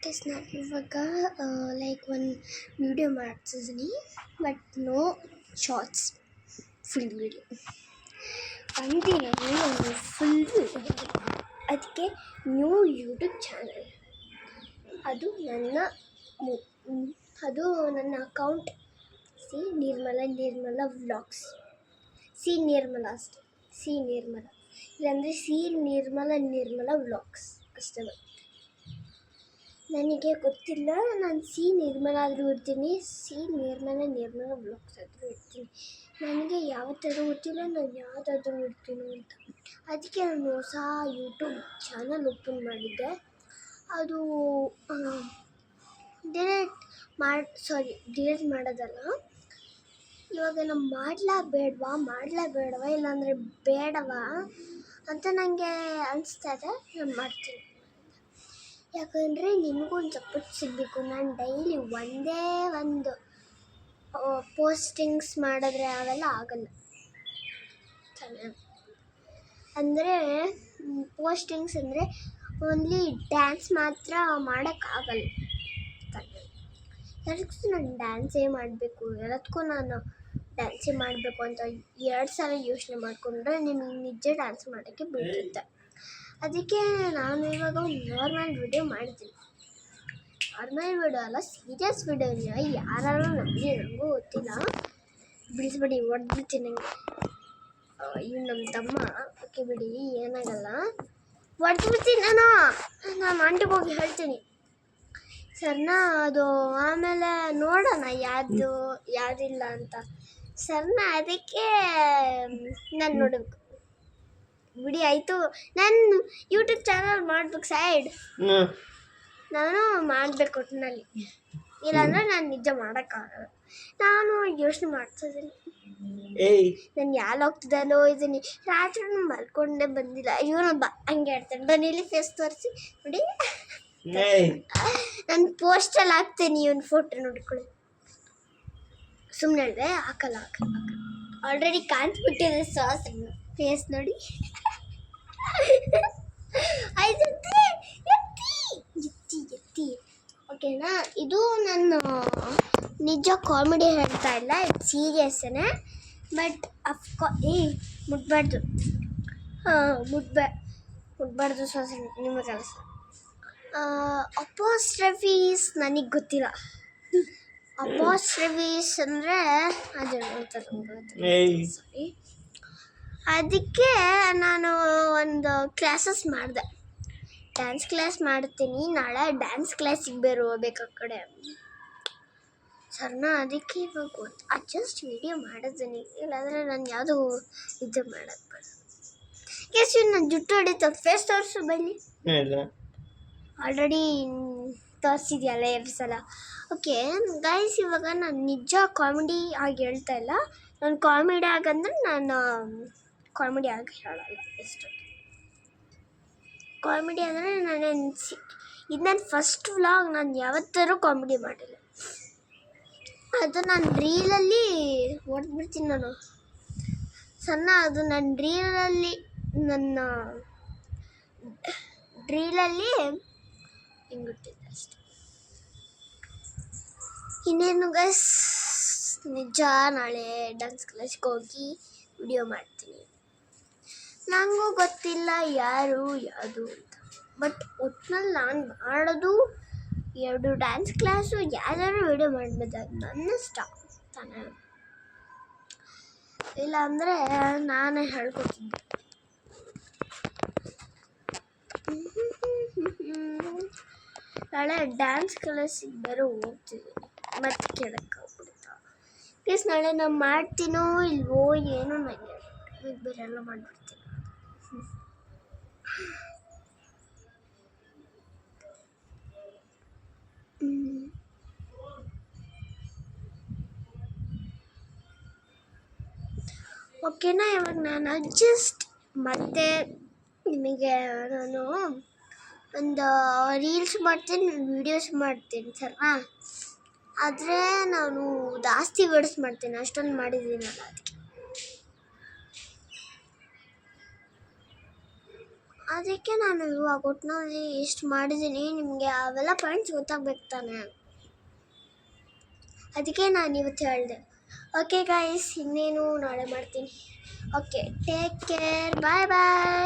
Guys ನಾನು ಇವಾಗ like ಒಂದು ವಿಡಿಯೋ ಮಾಡ್ತಿದ್ದೀನಿ but no shorts full video ಒಂದಿನಲ್ಲಿ ಒಂದು ಫುಲ್ ವಿಡಿಯೋ ಅದಕ್ಕೆ ನ್ಯೂ ಯೂಟ್ಯೂಬ್ ಚಾನಲ್ ಅದು ನನ್ನ ಅಕೌಂಟ್ ನಿರ್ಮಲ ವ್ಲಾಗ್ಸ್ ನಿರ್ಮಲ ಅಷ್ಟೆ ನಿರ್ಮಲ ಇಲ್ಲಾಂದರೆ ನಿರ್ಮಲ ವ್ಲಾಗ್ಸ್ ಅಷ್ಟೇ ನನಗೆ ಗೊತ್ತಿಲ್ಲ. ನಾನು ನಿರ್ಮಲ ಆದರೂ ಇರ್ತೀನಿ, ನಿರ್ಮಲ ವ್ಲಾಗ್ಸ್ ಆದರೂ ಇರ್ತೀನಿ. ನನಗೆ ಯಾವತ್ತಾದರೂ ಗೊತ್ತಿಲ್ಲ ನಾನು ಯಾವುದಾದ್ರೂ ಇರ್ತೀನೋ ಅಂತ. ಅದಕ್ಕೆ ನಾನು ಹೊಸ ಯೂಟ್ಯೂಬ್ ಚಾನಲ್ ಓಪನ್ ಮಾಡಿದ್ದೆ. ಅದು ಡಿಲೀಟ್ ಮಾಡೋದಲ್ಲ. ಇವಾಗ ನಾನು ಮಾಡಲಾ ಬೇಡವಾ ಇಲ್ಲಾಂದರೆ ಬೇಡವಾ ಅಂತ ನನಗೆ ಅನಿಸ್ತಾ ಇದೆ. ನಾನು ಮಾಡ್ತೀನಿ, ಯಾಕಂದರೆ ನಿಮಗೂ ಒಂದು ಸಪೋರ್ಟ್ ಸಿಗಬೇಕು. ನಾನು ಡೈಲಿ ಒಂದೇ ಒಂದು ಪೋಸ್ಟಿಂಗ್ಸ್ ಮಾಡಿದ್ರೆ ಅವೆಲ್ಲ ಆಗಲ್ಲ. ಅಂದರೆ ಪೋಸ್ಟಿಂಗ್ಸ್ ಅಂದರೆ ಓನ್ಲಿ ಡ್ಯಾನ್ಸ್ ಮಾತ್ರ ಮಾಡೋಕ್ಕಾಗಲ್ಲ. ಎಲ್ಲದಕ್ಕೂ ನಾನು ಡ್ಯಾನ್ಸೇ ಮಾಡಬೇಕು, ಎಲ್ಲದಕ್ಕೂ ನಾನು ಡ್ಯಾನ್ಸೇ ಮಾಡಬೇಕು ಅಂತ 2 ಸಲ ಯೋಚನೆ ಮಾಡಿಕೊಂಡ್ರೆ ನಿಮಗೆ ನಿಜ ಡ್ಯಾನ್ಸ್ ಮಾಡೋಕ್ಕೆ ಬಿಡ್ತಿದ್ದೆ. ಅದಕ್ಕೆ ನಾನು ಇವಾಗ ಒಂದು ನಾರ್ಮಲ್ ವಿಡಿಯೋ ಮಾಡ್ತೀನಿ. ನಾರ್ಮಲ್ ವಿಡಿಯೋ ಅಲ್ಲ, ಸೀರಿಯಸ್ ವಿಡಿಯೋನ. ಯಾರು ನಂಬಿ ನನಗೂ ಗೊತ್ತಿಲ್ಲ, ಬಿಡಿಸ್ಬಿಡಿ, ಹೊಡೆದ್ಬಿಡ್ತೀನಿ ನನಗೆ. ಇವ್ನು ನಮ್ಮ ತಮ್ಮ. ಓಕೆ ಬಿಡಿ, ಏನಾಗಲ್ಲ, ಹೊಡೆದ್ಬಿಡ್ತೀನಿ ನಾನು ಆಂಟಿಗೆ ಹೋಗಿ ಹೇಳ್ತೀನಿ ಸರ್ನ. ಅದು ಆಮೇಲೆ ನೋಡೋಣ ಯಾವುದಿಲ್ಲ ಅಂತ ಸರ್ನ. ಅದಕ್ಕೆ ನಾನು ನೋಡಬೇಕು. ಬಿಡಿ ಆಯಿತು, ನಾನು ಯೂಟ್ಯೂಬ್ ಚಾನಲ್ ಮಾಡ್ಬೇಕು ಸೈಡ್. ನಾನು ಮಾಡಬೇಕು ಒಟ್ಟಿನಲ್ಲಿ, ಇಲ್ಲಾಂದರೆ ನಾನು ನಿಜ ಮಾಡೋಕ್ಕಾಗಲ್ಲ. ನಾನು ಯೋಚನೆ ಮಾಡ್ತಿದ್ದೀನಿ, ನಾನು ಯಾರು ಹೋಗ್ತಿದ್ದಾನೋ ಇದ್ದೀನಿ. ರಾತ್ರಿ ಮಲ್ಕೊಂಡೇ ಬಂದಿಲ್ಲ. ಇವನು ಹಂಗೆ ಹೇಳ್ತಾನೆ, ಬನ್ನಿ ಇಲ್ಲಿ ಫೇಸ್ ತೋರಿಸಿ ನೋಡಿ. ನಾನು ಪೋಸ್ಟಲ್ಲಿ ಹಾಕ್ತೀನಿ ಇವನ್ ಫೋಟೋ ನೋಡ್ಕೊಳ್ಳಿ. ಸುಮ್ಮನೆ ಹೇಳಿದೆ, ಹಾಕಲ್ಲ. ಆಲ್ರೆಡಿ ಕಾಣಿಸ್ಬಿಟ್ಟಿದೆ ಸಾಸ್ ಫೇಸ್ ನೋಡಿ. ಎತ್ತಿ ಓಕೆನಾ. ಇದು ನನ್ನ ನಿಜ ಕಾಮಿಡಿ ಹೇಳ್ತಾ ಇಲ್ಲ, ಇದು ಸೀರಿಯಸ್ಸೇ. ಬಟ್ ಮುಟ್ಬಾರ್ದು ಸಾಸ್ ನಿಮ್ಮ ಕೆಲಸ. ಅಪಾಸ್ಟ್ರಫೀಸ್ ನನಗೆ ಗೊತ್ತಿಲ್ಲ. ಅಪಾಸ್ಟ್ರಫೀಸ್ ಅಂದರೆ ಅದು ಸಾರಿ. ಅದಕ್ಕೆ ನಾನು ಒಂದು ಕ್ಲಾಸಸ್ ಮಾಡಿದೆ, ಡ್ಯಾನ್ಸ್ ಕ್ಲಾಸ್ ಮಾಡ್ತೀನಿ. ನಾಳೆ ಡ್ಯಾನ್ಸ್ ಕ್ಲಾಸಿಗೆ ಬೇರೆ ಹೋಗ್ಬೇಕು ಆ ಕಡೆ ಸರ್ನ. ಅದಕ್ಕೆ ಇವಾಗ ಅಡ್ಜಸ್ಟ್ ವಿಡಿಯೋ ಮಾಡಿದ್ದೀನಿ, ಇಲ್ಲಾಂದರೆ ನಾನು ಯಾವುದೂ ಇದು ಮಾಡೋದು ಬೇಡ. ನನ್ನ ಜುಟ್ಟು ಹೊಡಿತ, ಫೇಸ್ ತೋರಿಸು ಬೈಲಿ. ಆಲ್ರೆಡಿ ತೋರಿಸಿದ್ಯಲ್ಲ 2 ಸಲ. ಓಕೆ ಗೈಸ್, ಇವಾಗ ನಾನು ನಿಜ ಕಾಮಿಡಿ ಆಗಿ ಹೇಳ್ತಾ ಇಲ್ಲ. ನಾನು ಕಾಮಿಡಿ ಆಗಂದ್ರೆ ನಾನು ಕಾಮಿಡಿ ಆಗಿ ಹೇಳಲ್ಲ. ಎಷ್ಟು ಕಾಮಿಡಿ ಅಂದರೆ ಇದು ನನ್ನ ಫಸ್ಟ್ ವ್ಲಾಗ್. ನಾನು ಯಾವತ್ತಾರೂ ಕಾಮಿಡಿ ಮಾಡಿಲ್ಲ. ಅದು ನಾನು ರೀಲಲ್ಲಿ ಹೊಡೆದ್ಬಿಡ್ತೀನಿ ನಾನು ಸಣ್ಣ. ಅದು ನನ್ನ ಡ್ರೀಲಲ್ಲಿ ಹಿಂಗಿಟ್ಟಿದ್ದೆ ಅಷ್ಟೆ. ಇನ್ನೇನು ಗೈಸ್, ನಿಜ ನಾಳೆ ಡ್ಯಾನ್ಸ್ ಕ್ಲಾಸ್ಗೆ ಹೋಗಿ ವಿಡಿಯೋ ಮಾಡ್ತೀನಿ. ನನಗೂ ಗೊತ್ತಿಲ್ಲ ಯಾವುದು ಅಂತ. ಬಟ್ ಒಟ್ಟಿನಲ್ಲಿ ನಾನು ಮಾಡೋದು 2 ಡ್ಯಾನ್ಸ್ ಕ್ಲಾಸು, ಯಾವ್ದಾದ್ರು ವಿಡಿಯೋ ಮಾಡ್ಬೋದು. ಅದು ನನ್ನ ಇಷ್ಟ ತಾನೇ. ಇಲ್ಲಾಂದರೆ ನಾನೇ ಹೇಳ್ಕೊತಿದ್ದೆ. ನಾಳೆ ಡ್ಯಾನ್ಸ್ ಕ್ಲಾಸಿಗೆ ಬೇರೆ ಹೋಗ್ತಿದ್ದೀನಿ, ಮತ್ತೆ ಕೇಳೋಕ್ಕಾಗ್ಬಿಡ್ತಾ. ಪ್ಲೀಸ್ ನಾಳೆ ನಾನು ಮಾಡ್ತೀನೋ ಇಲ್ವೋ ಏನೋ ನನಗೆ ಬೇರೆ ಎಲ್ಲ ಮಾಡಿಬಿಡ್ತೀನಿ. ಓಕೆನಾ. ಇವಾಗ ನಾನು ಜಸ್ಟ್ ಮತ್ತೆ ನಿಮಗೆ ನಾನು ಒಂದು ರೀಲ್ಸ್ ಮಾಡ್ತೀನಿ, ವೀಡಿಯೋಸ್ ಮಾಡ್ತೀನಿ ಸರ್ನಾ. ಆದರೆ ನಾನು ಜಾಸ್ತಿ ವೀಡಿಯೋಸ್ ಮಾಡ್ತೀನಿ, ಅಷ್ಟೊಂದು ಮಾಡಿದ್ದೀನಲ್ಲ ಅದಕ್ಕೆ. ಅದಕ್ಕೆ ನಾನು ಇವಾಗ ಒಟ್ಟಿನಲ್ಲಿ ಇಷ್ಟು ಮಾಡಿದ್ದೀನಿ. ನಿಮಗೆ ಅವೆಲ್ಲ ಪಾಯಿಂಟ್ಸ್ ಗೊತ್ತಾಗ್ಬೇಕು ತಾನೆ, ಅದಕ್ಕೆ ನಾನು ಇವತ್ತು ಹೇಳಿದೆ. ಓಕೆ ಗಾಯ್ಸ್, ಇನ್ನೇನು ನಾಳೆ ಮಾಡ್ತೀನಿ. ಓಕೆ, ಟೇಕ್ ಕೇರ್, ಬಾಯ್ ಬಾಯ್.